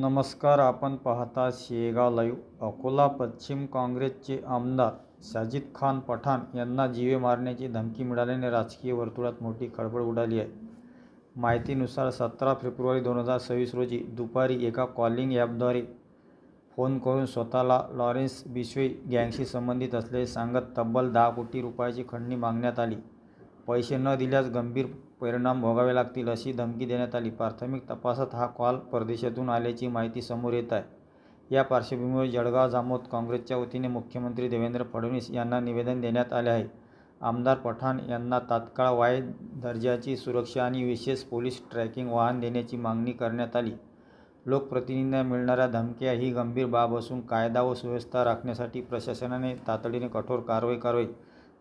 नमस्कार, आपण पाहता शेगाव लाईव्ह। अकोला पश्चिम काँग्रेसचे आमदार साजिद खान पठाण यांना जीवे मारण्याची धमकी मिळाल्याने राजकीय वर्तुळात मोठी खळबळ उडाली आहे। माहितीनुसार 17 फेब्रुवारी 2026 रोजी दुपारी एका कॉलिंग ॲपद्वारे फोन करून स्वतःला लॉरेन्स बिश्वे गँगशी संबंधित असल्याचे सांगत तब्बल 10 कोटी रुपयाची खंडणी मागण्यात आली। पैसे न दिल्यास गंभीर परिणाम भोगावे लागतील अशी धमकी देण्यात आली। प्राथमिक तपासात हा कॉल परदेशातून आल्याची माहिती समोर येत आहे। या पार्श्वभूमीवर जळगाव जामोद काँग्रेसच्या वतीने मुख्यमंत्री देवेंद्र फडणवीस यांना निवेदन देण्यात आले आहे। आमदार पठाण यांना तात्काळ वाय दर्जाची सुरक्षा आणि विशेष पोलीस ट्रॅकिंग वाहन देण्याची मागणी करण्यात आली। लोकप्रतिनिधींना मिळणाऱ्या धमक्या ही गंभीर बाब असून कायदा व सुव्यवस्था राखण्यासाठी प्रशासनाने तातडीने कठोर कारवाई करावी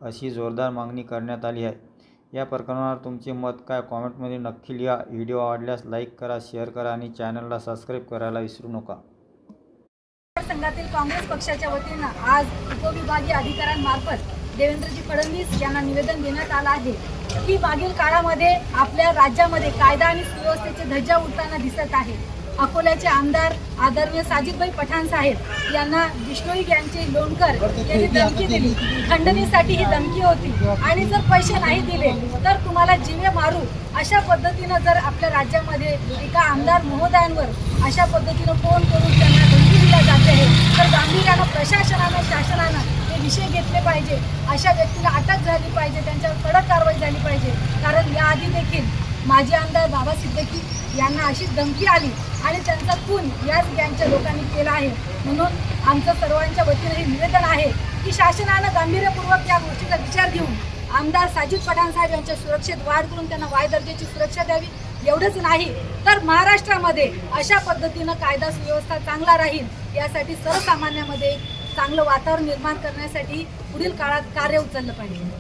अशी जोरदार मागणी करण्यात आली आहे। या प्रकरणावर तुमचे मत काय? कॉमेंटमध्ये नक्की लिहा। व्हिडिओ आवडल्यास लाईक करा, शेअर करा आणि चॅनलला सबस्क्राईब करायला विसरू नका। संघातील काँग्रेस पक्षाच्या वतीनं आज उपविभागीय अधिकाऱ्यांमार्फत देवेंद्रजी फडणवीस यांना निवेदन देण्यात आलं आहे की मागील काळामध्ये आपल्या राज्यामध्ये कायदा आणि सुव्यवस्थेचे धज्जा उडताना दिसत आहे। अकोल्याचे आमदार आदरणीय साजिदभाई पठाण साहेब यांना बिश्नोई गँगचे लोणकर यांनी धमकी दिली। खंडणीसाठी ही धमकी होती आणि जर पैसे नाही दिले तर तुम्हाला जीवे मारू अशा पद्धतीनं जर आपल्या राज्यामध्ये एका आमदार महोदयांवर अशा पद्धतीनं फोन करून त्यांना धमकी दिली जाते आहे, तर गांभीर्यानं प्रशासनानं शासनानं हे विषय घेतले पाहिजे। अशा व्यक्तीला अटक झाली पाहिजे, त्यांच्यावर कडक कारवाई झाली पाहिजे। कारण याआधी देखील माजी आमदार बाबा सिद्दीकी यांना अशीच धमकी आली आणि त्यांचा खून याच गँगच्या लोकांनी केला आहे। म्हणून आमचं सर्वांच्या वतीने हे निवेदन आहे की शासनानं गांभीर्यपूर्वक या गोष्टीचा विचार घेऊन आमदार साजिद पठाण साहेब यांच्या सुरक्षेत वाढ करून त्यांना वाय दर्जाची सुरक्षा द्यावी। एवढंच नाही तर महाराष्ट्रामध्ये अशा पद्धतीनं कायदा सुव्यवस्था चांगला राहील यासाठी सर्वसामान्यांमध्ये चांगलं वातावरण निर्माण करण्यासाठी पुढील काळात कार्य उचललं पाहिजे।